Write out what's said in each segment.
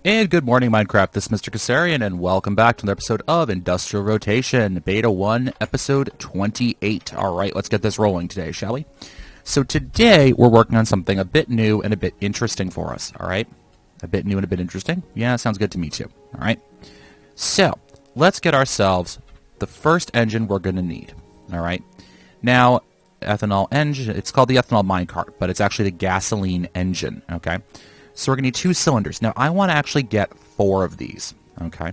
And good morning, Minecraft. This is Mr. Kassarian, and welcome back to another episode of Industrial Rotation, Beta 1, Episode 28. Alright, let's get this rolling today, shall we? So today, we're working on something a bit new and a bit interesting for us, alright? A bit new and a bit interesting? Yeah, sounds good to me too, alright? So, let's get ourselves the first engine we're going to need, alright? Now, ethanol engine, it's called the ethanol minecart, but it's actually the gasoline engine, okay? So we're going to need 2 cylinders. Now, I want to actually get 4 of these, okay?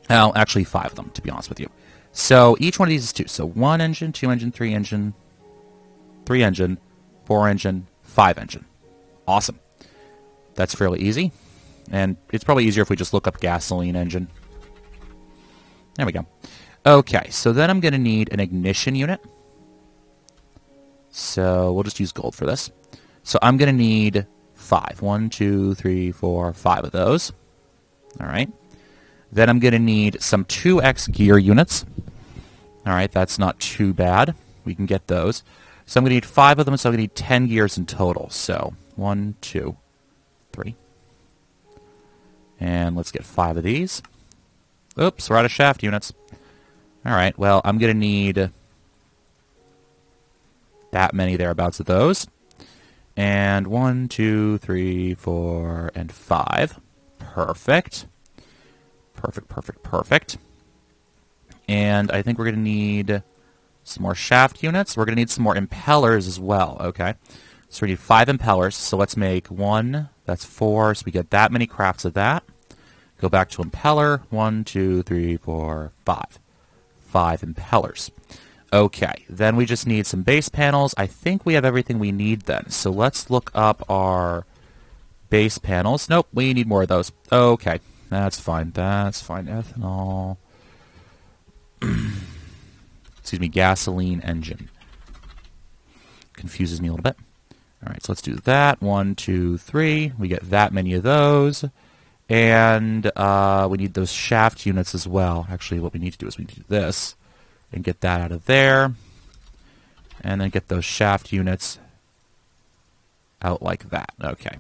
Well, actually 5 of them, to be honest with you. So each one of these is 2. So 1 engine, 2 engine, 3 engine, 3 engine, 4 engine, 5 engine. Awesome. That's fairly easy. And it's probably easier if we just look up gasoline engine. There we go. Okay, so then I'm going to need an ignition unit. So we'll just use gold for this. So I'm going to need 5. 1, 2, 3, 4, 5 of those. All right. Then I'm going to need some 2x gear units. All right, that's not too bad. We can get those. So I'm going to need 5 of them, so I'm going to need 10 gears in total. So 1, 2, 3. And let's get 5 of these. Oops, we're out of shaft units. All right, well, I'm going to need that many thereabouts of those. And 1, 2, 3, 4, and 5. Perfect. Perfect, perfect, perfect. And I think we're going to need some more shaft units. We're going to need some more impellers as well, okay? So we need 5 impellers. So let's make 1. That's 4. So we get that many crafts of that. Go back to impeller. 1, 2, 3, 4, 5. 5 impellers. Okay, then we just need some base panels. I think we have everything we need then. So let's look up our base panels. Nope, we need more of those. Okay, that's fine. That's fine. Ethanol. Excuse me, gasoline engine. Confuses me a little bit. All right, so let's do that. 1, 2, 3. We get that many of those. And we need those shaft units as well. Actually, what we need to do is we need to do this. And get that out of there. And then get those shaft units out like that. Okay.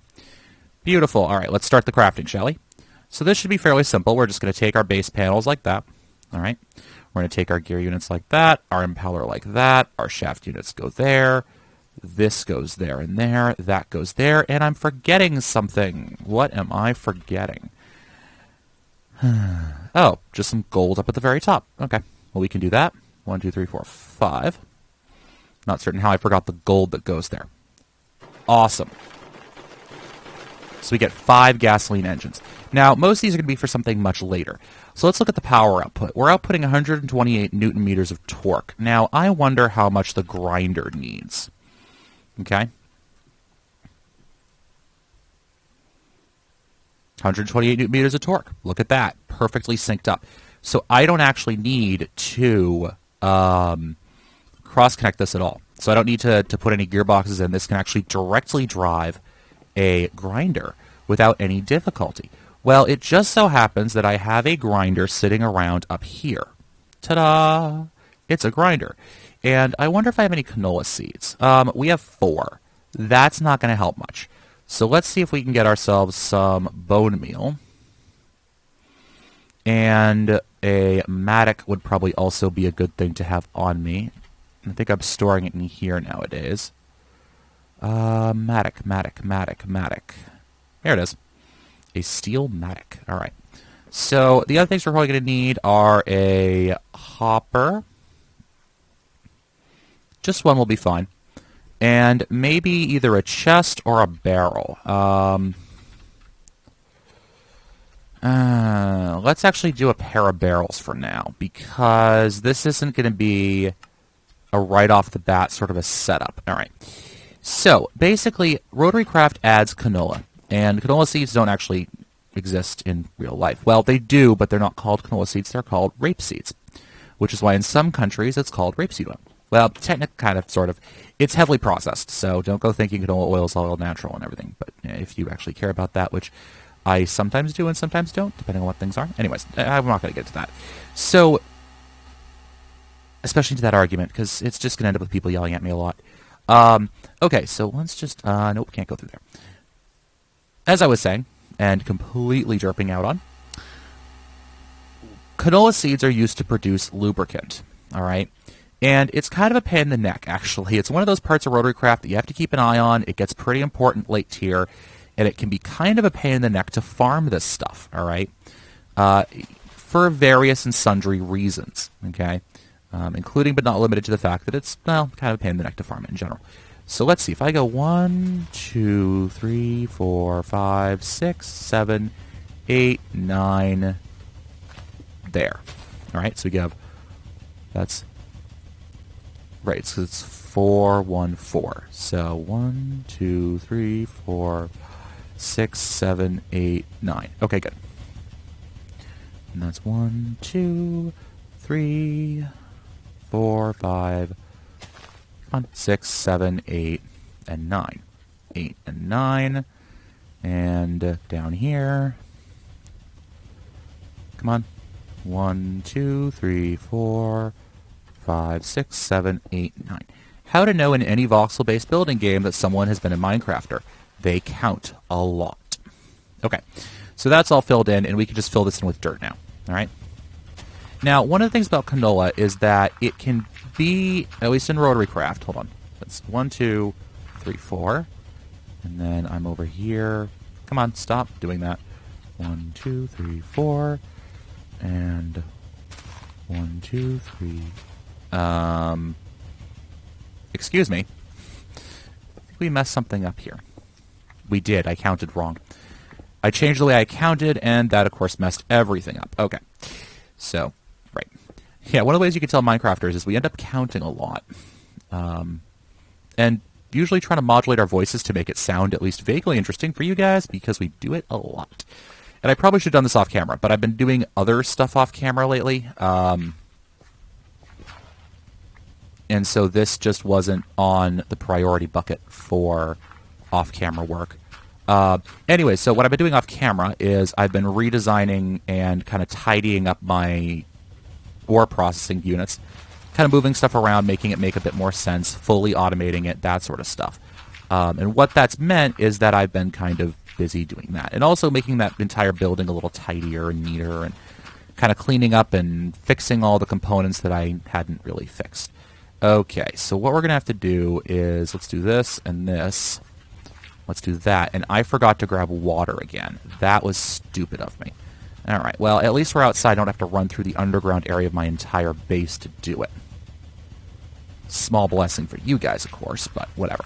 Beautiful. All right, let's start the crafting, shall we? So this should be fairly simple. We're just going to take our base panels like that. All right. We're going to take our gear units like that. Our impeller like that. Our shaft units go there. This goes there and there. That goes there. And I'm forgetting something. What am I forgetting? Oh, just some gold up at the very top. Okay. Well, we can do that. 1, 2, 3, 4, 5. Not certain how I forgot the gold that goes there. Awesome. So we get 5 gasoline engines. Now, most of these are going to be for something much later. So let's look at the power output. We're outputting 128 newton meters of torque. Now, I wonder how much the grinder needs. Okay? 128 newton meters of torque. Look at that. Perfectly synced up. So I don't actually need to cross-connect this at all. So I don't need to put any gearboxes in. This can actually directly drive a grinder without any difficulty. Well, it just so happens that I have a grinder sitting around up here. Ta-da! It's a grinder. And I wonder if I have any canola seeds. We have 4. That's not going to help much. So let's see if we can get ourselves some bone meal. And a mattock would probably also be a good thing to have on me. I think I'm storing it in here nowadays. Mattock. There it is. A steel mattock. All right. So the other things we're probably going to need are a hopper. Just one will be fine. And maybe either a chest or a barrel. Let's actually do a pair of barrels for now, because this isn't going to be a right off the bat sort of a setup. All right. So, basically, Rotarycraft adds canola, and canola seeds don't actually exist in real life. Well, they do, but they're not called canola seeds. They're called rape seeds, which is why in some countries it's called rapeseed oil. Well, technically, kind of, sort of. It's heavily processed, so don't go thinking canola oil is all natural and everything. But if you actually care about that, which I sometimes do and sometimes don't, depending on what things are. Anyways, I'm not going to get to that. So, especially to that argument, because it's just going to end up with people yelling at me a lot. Okay, so let's just... nope, can't go through there. As I was saying, and completely derping out on. Canola seeds are used to produce lubricant, all right? And it's kind of a pain in the neck, actually. It's one of those parts of Rotarycraft that you have to keep an eye on. It gets pretty important late tier, and it can be kind of a pain in the neck to farm this stuff, all right? For various and sundry reasons, okay? Including but not limited to the fact that it's, well, kind of a pain in the neck to farm it in general. So let's see. If I go 1, 2, 3, 4, 5, 6, 7, 8, 9, there. All right, so we have, that's, right, so it's 4, 1, 4. So 1, 2, 3, 4, 6, 7, 8, 9. Okay, good. And that's 1, 2, 3, 4, 5, 6, 7, 8, and 9. 8 and 9. And down here, come on. 1, 2, 3, 4, 5, 6, 7, 8, 9. How to know in any voxel-based building game that someone has been a Minecrafter. They count a lot. Okay, so that's all filled in, and we can just fill this in with dirt now. All right. Now, one of the things about canola is that it can be, at least in Rotarycraft, hold on. That's 1, 2, 3, 4. And then I'm over here. Come on, stop doing that. 1, 2, 3, 4. And 1, 2, 3. Excuse me. I think we messed something up here. We did. I counted wrong. I changed the way I counted, and that, of course, messed everything up. Okay. So, right. Yeah, one of the ways you can tell Minecrafters is we end up counting a lot. And usually trying to modulate our voices to make it sound at least vaguely interesting for you guys, because we do it a lot. And I probably should have done this off camera, but I've been doing other stuff off camera lately. And so this just wasn't on the priority bucket for off-camera work. Anyway, so what I've been doing off camera is I've been redesigning and kind of tidying up my ore processing units, kind of moving stuff around, making it make a bit more sense, fully automating it, that sort of stuff. And what that's meant is that I've been kind of busy doing that, and also making that entire building a little tidier and neater, and kind of cleaning up and fixing all the components that I hadn't really fixed. Okay, so what we're going to have to do is, let's do this and this. Let's do that. And I forgot to grab water again. That was stupid of me. All right, well, at least we're outside. I don't have to run through the underground area of my entire base to do it. Small blessing for you guys, of course, but whatever.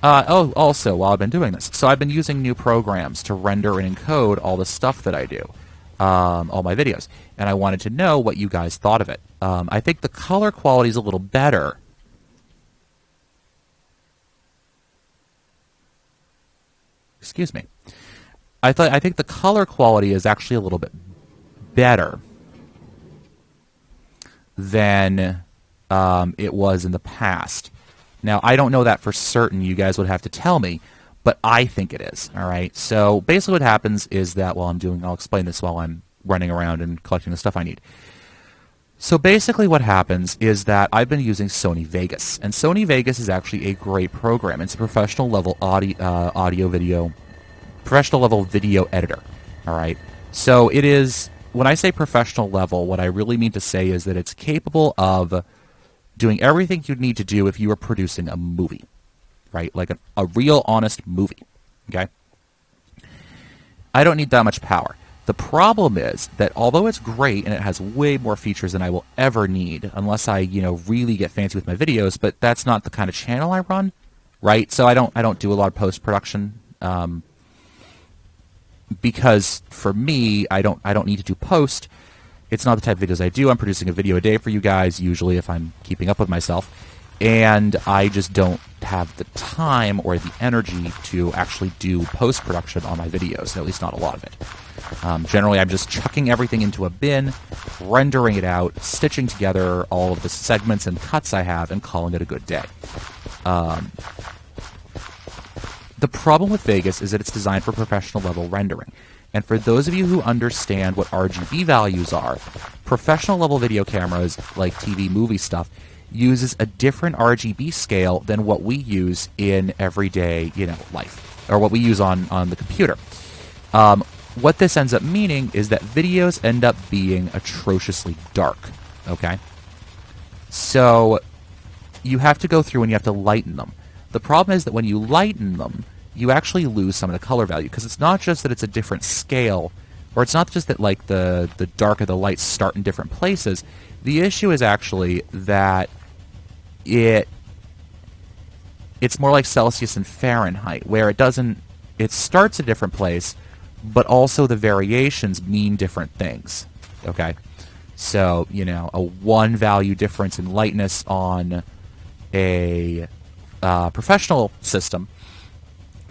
Oh, also, while I've been doing this, so I've been using new programs to render and encode all the stuff that I do, all my videos, and I wanted to know what you guys thought of it. I think the color quality is a little better. Excuse me. I think the color quality is actually a little bit better than it was in the past. Now, I don't know that for certain. You guys would have to tell me, but I think it is. All right. So basically what happens is that I'll explain this while I'm running around and collecting the stuff I need. So basically what happens is that I've been using Sony Vegas, and Sony Vegas is actually a great program. It's a professional level professional level video editor. All right. So it is, when I say professional level, what I really mean to say is that it's capable of doing everything you'd need to do if you were producing a movie, right? Like a real, honest movie, okay? I don't need that much power. The problem is that although it's great and it has way more features than I will ever need, unless I, really get fancy with my videos, but that's not the kind of channel I run, right? So I don't do a lot of post-production, because for me, I don't need to do post. It's not the type of videos I do. I'm producing a video a day for you guys, usually, if I'm keeping up with myself. And I just don't have the time or the energy to actually do post-production on my videos, at least not a lot of it. Generally, I'm just chucking everything into a bin, rendering it out, stitching together all of the segments and cuts I have, and calling it a good day. The problem with Vegas is that it's designed for professional level rendering. And for those of you who understand what RGB values are, professional level video cameras, like TV movie stuff, uses a different RGB scale than what we use in everyday, life, or what we use on the computer. What this ends up meaning is that videos end up being atrociously dark, okay? So you have to go through and you have to lighten them. The problem is that when you lighten them, you actually lose some of the color value, because it's not just that it's a different scale, or it's not just that like the dark of the lights start in different places. The issue is actually that it's more like Celsius and Fahrenheit, where it starts a different place, but also the variations mean different things, okay? So, you know, a 1 value difference in lightness on a professional system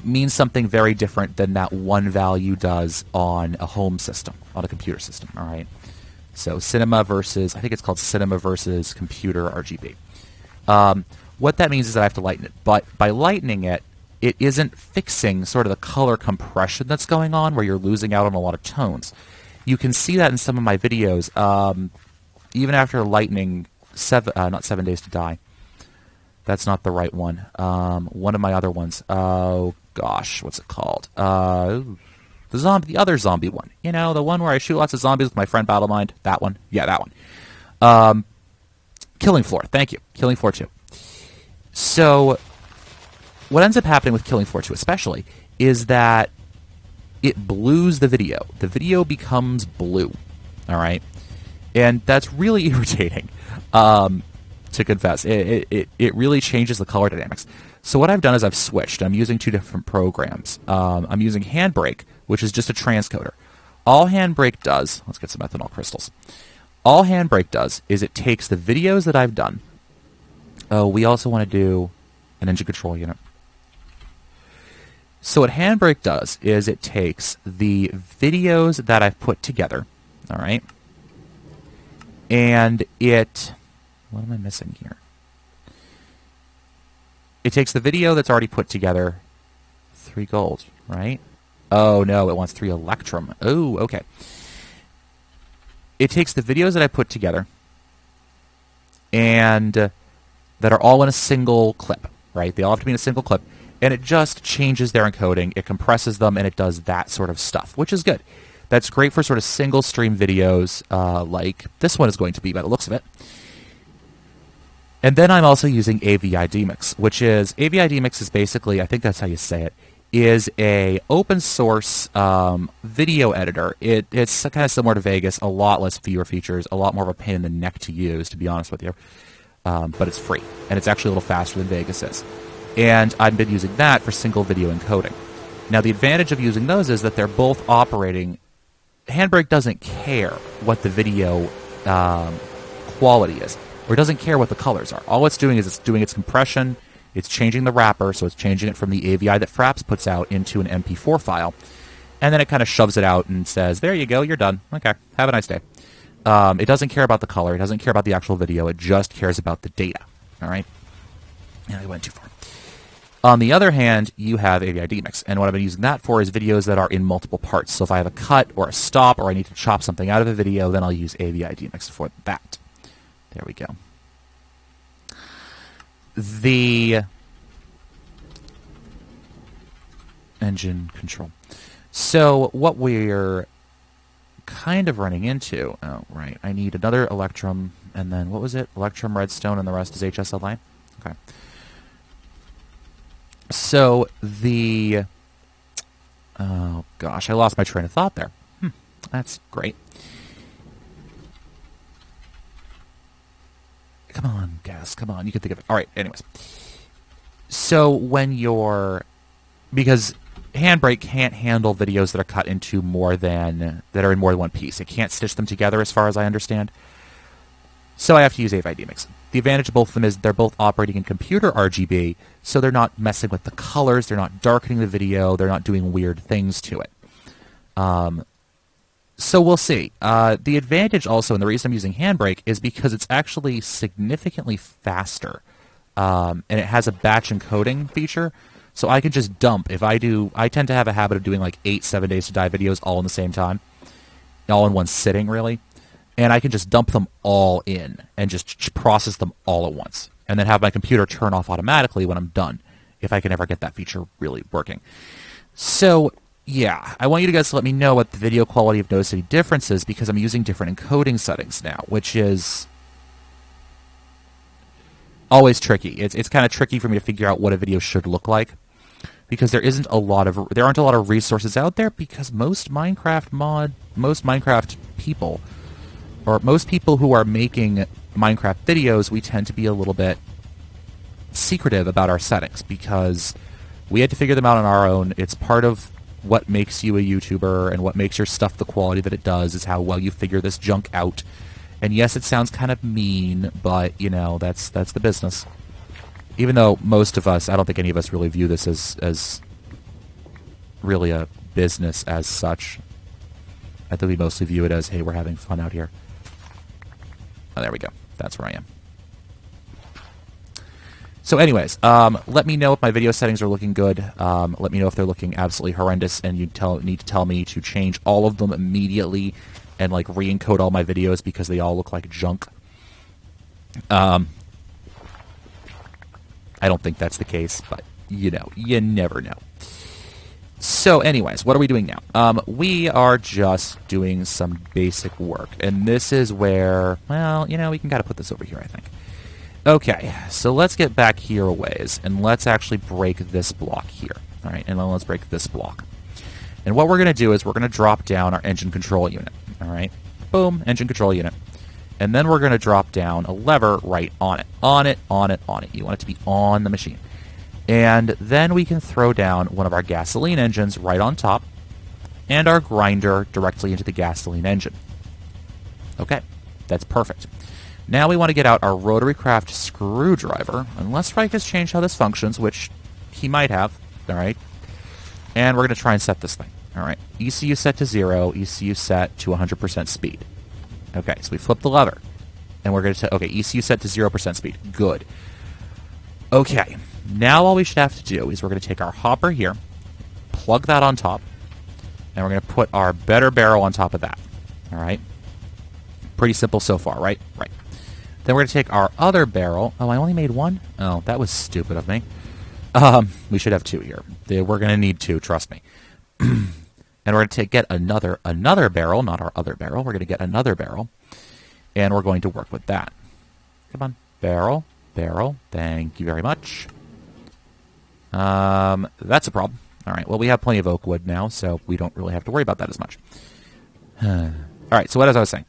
means something very different than that 1 value does on a home system, on a computer system, all right? So cinema versus, I think it's called cinema versus computer RGB. What that means is that I have to lighten it, but by lightening it, it isn't fixing sort of the color compression that's going on, where you're losing out on a lot of tones. You can see that in some of my videos, even after lightening not 7 Days to Die. That's not the right one. One of my other ones. Oh gosh, what's it called? The other zombie one. You know, the one where I shoot lots of zombies with my friend Battlemind. That one. Yeah, that one. Killing Floor. Thank you. Killing Floor 2. So what ends up happening with Killing Floor 2 especially is that it blues the video. The video becomes blue. All right? And that's really irritating, to confess. It really changes the color dynamics. So what I've done is I've switched. I'm using 2 different programs. I'm using Handbrake, which is just a transcoder. All Handbrake does, let's get some ethanol crystals. All Handbrake does is it takes the videos that I've done. Oh, we also want to do an engine control unit. So what Handbrake does is it takes the videos that I've put together, all right, and what am I missing here? It takes the video that's already put together, 3 gold, right? Oh, no, it wants 3 electrum. Oh, okay. It takes the videos that I put together and that are all in a single clip, right? They all have to be in a single clip, and it just changes their encoding. It compresses them, and it does that sort of stuff, which is good. That's great for sort of single-stream videos like this one is going to be by the looks of it. And then I'm also using AVI Demix, which is, AVI Demix is basically, I think that's how you say it, is a open source video editor. It's kind of similar to Vegas, a lot less features, a lot more of a pain in the neck to use, to be honest with you. But it's free, and it's actually a little faster than Vegas is. And I've been using that for single video encoding. Now, the advantage of using those is that they're both operating. Handbrake doesn't care what the video quality is, or it doesn't care what the colors are. All it's doing is it's doing its compression, it's changing the wrapper, so it's changing it from the AVI that Fraps puts out into an MP4 file, and then it kind of shoves it out and says, there you go, you're done. Okay, have a nice day. It doesn't care about the color, it doesn't care about the actual video, it just cares about the data. All right? Yeah, I went too far. On the other hand, you have AVI Demix, and what I've been using that for is videos that are in multiple parts. So if I have a cut or a stop or I need to chop something out of a video, then I'll use AVI Demix for that. There we go. The engine control. So what we're kind of running into, oh, right, I need another Electrum, and then what was it? Electrum, Redstone, and the rest is HSLI? Okay. So the, oh gosh, I lost my train of thought there. That's great. Come on, guys, come on, you can think of it. All right, anyways. So when you're, because Handbrake can't handle videos that are cut into more than, that are in more than one piece. It can't stitch them together as far as I understand. So I have to use AVI Demix. The advantage of both of them is they're both operating in computer RGB, so they're not messing with the colors, they're not darkening the video, they're not doing weird things to it. So we'll see. The advantage also, and the reason I'm using Handbrake, is because it's actually significantly faster, and it has a batch encoding feature, so I can just dump. If I tend to have a habit of doing like 8 7 Days to Die videos all in the same time, all in one sitting, really. And I can just dump them all in and just process them all at once. And then have my computer turn off automatically when I'm done, if I can ever get that feature really working. So yeah, I want you guys to let me know what the video quality have noticed any differences, because I'm using different encoding settings now, which is always tricky. It's kind of tricky for me to figure out what a video should look like, because there aren't a lot of resources out there, because most Minecraft people, or most people who are making Minecraft videos, we tend to be a little bit secretive about our settings, because we had to figure them out on our own. It's part of what makes you a YouTuber and what makes your stuff the quality that it does, is how well you figure this junk out. And yes, it sounds kind of mean, but, you know, that's the business. Even though most of us, I don't think any of us really view this as really a business as such. I think we mostly view it as, hey, we're having fun out here. Oh, there we go. That's where I am. So anyways, let me know if my video settings are looking good. Let me know if they're looking absolutely horrendous, and you need to tell me to change all of them immediately and like re-encode all my videos because they all look like junk. I don't think that's the case, but you know, you never know. So anyways, what are we doing now? We are just doing some basic work, and this is where, well, you know, we can kind of put this over here, I think. Okay, so let's get back here a ways, and let's actually break this block here. All right, and then let's break this block. And what we're going to do is we're going to drop down our engine control unit. All right, boom, engine control unit. And then we're going to drop down a lever right on it. On it, on it, on it. You want it to be on the machine. And then we can throw down one of our gasoline engines right on top, and our grinder directly into the gasoline engine. Okay, that's perfect. Now we want to get out our Rotarycraft screwdriver, unless Reich has changed how this functions, which he might have. All right. And we're going to try and set this thing. All right. ECU set to 0, ECU set to 100% speed. Okay, so we flip the lever, and we're going to, okay, ECU set to 0% speed. Good. Okay, now all we should have to do is we're going to take our hopper here, plug that on top, and we're going to put our better barrel on top of that. All right? Pretty simple so far, right? Right. Then we're going to take our other barrel. Oh, I only made one? Oh, that was stupid of me. We should have two here. We're going to need two, trust me. And we're going to get another barrel, not our other barrel. We're going to get another barrel, and we're going to work with that. Come on. Barrel, barrel. Thank you very much. That's a problem. All right, well, we have plenty of oak wood now, so we don't really have to worry about that as much. All right, so what as I was saying.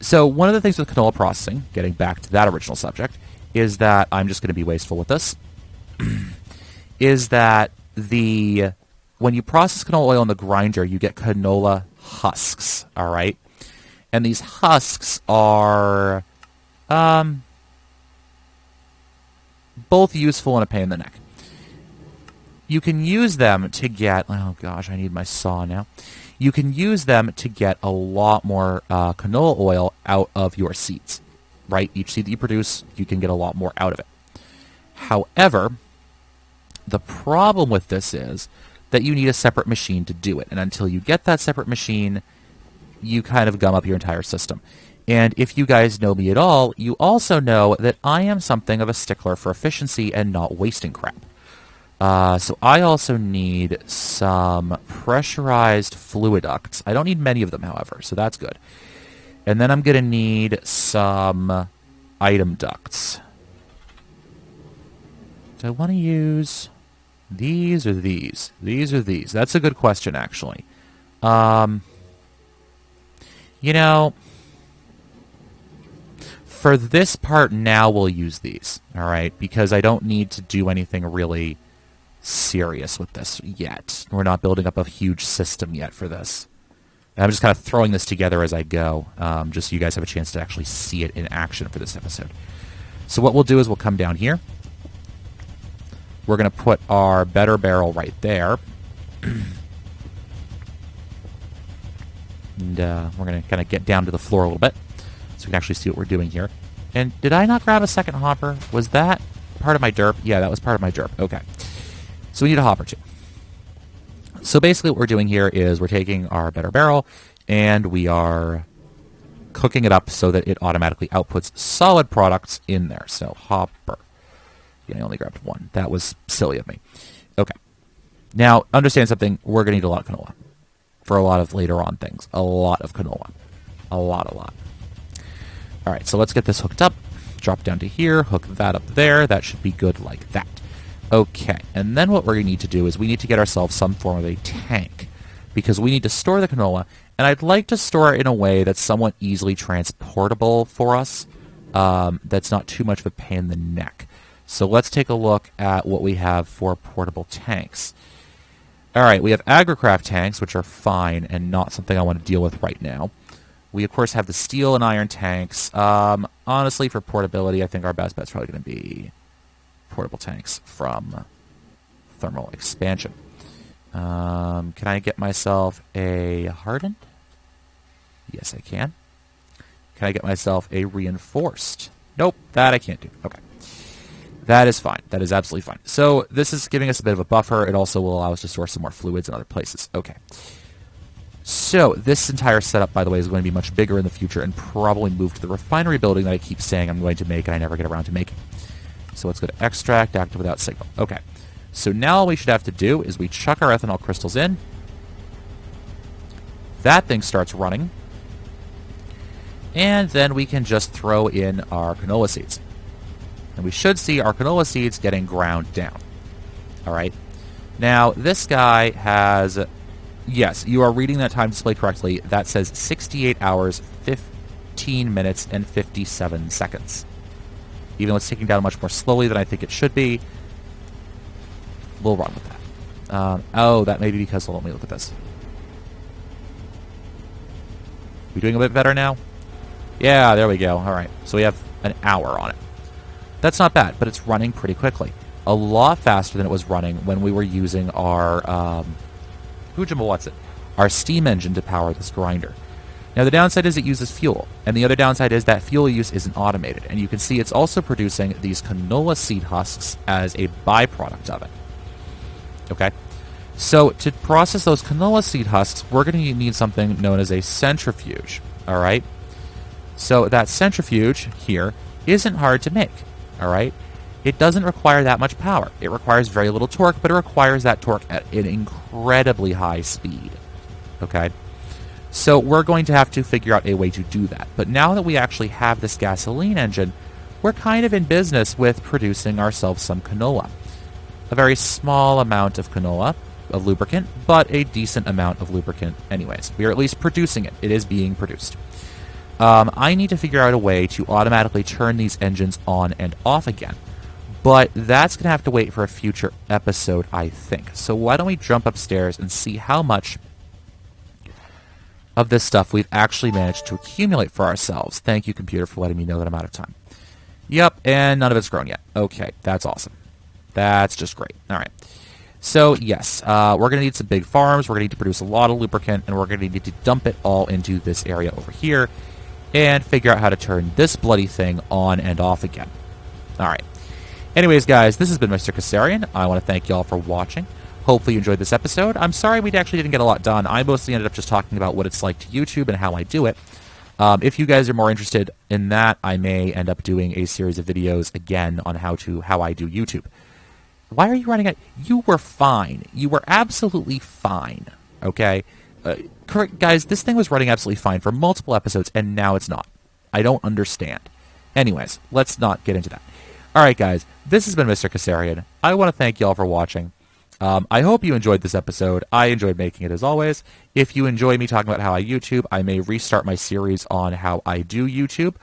So one of the things with canola processing, getting back to that original subject, is that I'm just going to be wasteful with this, is that when you process canola oil in the grinder, you get canola husks, all right? And these husks are both useful and a pain in the neck. You can use them to get, oh gosh, I need my saw now. You can use them to get a lot more canola oil out of your seeds, right? Each seed that you produce, you can get a lot more out of it. However, the problem with this is that you need a separate machine to do it. And until you get that separate machine, you kind of gum up your entire system. And if you guys know me at all, you also know that I am something of a stickler for efficiency and not wasting crap. So I also need some pressurized fluid ducts. I don't need many of them, however, so that's good. And then I'm going to need some item ducts. Do I want to use these or these? These or these? That's a good question, actually. You know, for this part now, we'll use these, all right? Because I don't need to do anything really serious with this yet. We're not building up a huge system yet for this. And I'm just kind of throwing this together as I go, just so you guys have a chance to actually see it in action for this episode. So what we'll do is we'll come down here. We're going to put our better barrel right there. And we're going to kind of get down to the floor a little bit so we can actually see what we're doing here. And did I not grab a second hopper? Was that part of my derp? Yeah, that was part of my derp. Okay. So we need a hopper too. So basically what we're doing here is we're taking our better barrel and we are cooking it up so that it automatically outputs solid products in there. So hopper. Yeah, I only grabbed one. That was silly of me. Okay. Now, understand something. We're going to need a lot of canola for a lot of later on things. A lot of canola. A lot. All right, so let's get this hooked up. Drop down to here. Hook that up there. That should be good like that. Okay, and then what we're going to need to do is we need to get ourselves some form of a tank because we need to store the canola, and I'd like to store it in a way that's somewhat easily transportable for us, that's not too much of a pain in the neck. So let's take a look at what we have for portable tanks. All right, we have Agricraft tanks, which are fine and not something I want to deal with right now. We, of course, have the steel and iron tanks. Honestly, for portability, I think our best bet's probably going to be portable tanks from thermal expansion. Can I get myself a hardened? Yes, I can. Can I get myself a reinforced? Nope, that I can't do. Okay. That is fine. That is absolutely fine. So this is giving us a bit of a buffer. It also will allow us to store some more fluids in other places. Okay. So this entire setup, by the way, is going to be much bigger in the future and probably move to the refinery building that I keep saying I'm going to make and I never get around to making. So let's go to extract, active without signal. Okay. So now all we should have to do is we chuck our ethanol crystals in. That thing starts running. And then we can just throw in our canola seeds. And we should see our canola seeds getting ground down. All right. Now, this guy has... Yes, you are reading that time display correctly. That says 68 hours, 15 minutes, and 57 seconds. Even though it's ticking down much more slowly than I think it should be, we'll run with that. Oh, that may be because... Hold on, let me look at this. We doing a bit better now? Yeah, there we go. All right, so we have an hour on it. That's not bad, but it's running pretty quickly. A lot faster than it was running when we were using our... our steam engine to power this grinder. Now, the downside is it uses fuel, and the other downside is that fuel use isn't automated, and you can see it's also producing these canola seed husks as a byproduct of it. Okay? So, to process those canola seed husks, we're going to need something known as a centrifuge, all right? So, that centrifuge here isn't hard to make, all right? It doesn't require that much power. It requires very little torque, but it requires that torque at an incredibly high speed. Okay? So we're going to have to figure out a way to do that. But now that we actually have this gasoline engine, we're kind of in business with producing ourselves some canola. A very small amount of canola, of lubricant, but a decent amount of lubricant anyways. We are at least producing it. It is being produced. I need to figure out a way to automatically turn these engines on and off again. But that's going to have to wait for a future episode, I think. So why don't we jump upstairs and see how much of this stuff we've actually managed to accumulate for ourselves. Thank you, computer, for letting me know that I'm out of time. Yep, and none of it's grown yet. Okay, that's awesome. That's just great. All right. So, yes, we're going to need some big farms. We're going to need to produce a lot of lubricant, and we're going to need to dump it all into this area over here and figure out how to turn this bloody thing on and off again. All right. Anyways, guys, this has been Mr. Kassarian. I want to thank you all for watching. Hopefully you enjoyed this episode. I'm sorry we actually didn't get a lot done. I mostly ended up just talking about what it's like to YouTube and how I do it. If you guys are more interested in that, I may end up doing a series of videos again on how I do YouTube. Why are you running out? You were fine. You were absolutely fine. Okay? Correct, guys, this thing was running absolutely fine for multiple episodes, and now it's not. I don't understand. Anyways, let's not get into that. Alright, guys, this has been Mr. Kassarian. I want to thank you all for watching. I hope you enjoyed this episode. I enjoyed making it as always. If you enjoy me talking about how I YouTube, I may restart my series on how I do YouTube.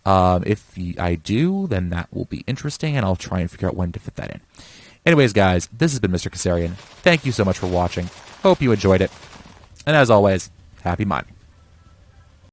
If I do, then that will be interesting, and I'll try and figure out when to fit that in. Anyways, guys, this has been Mr. Kassarian. Thank you so much for watching. Hope you enjoyed it. And as always, happy mining.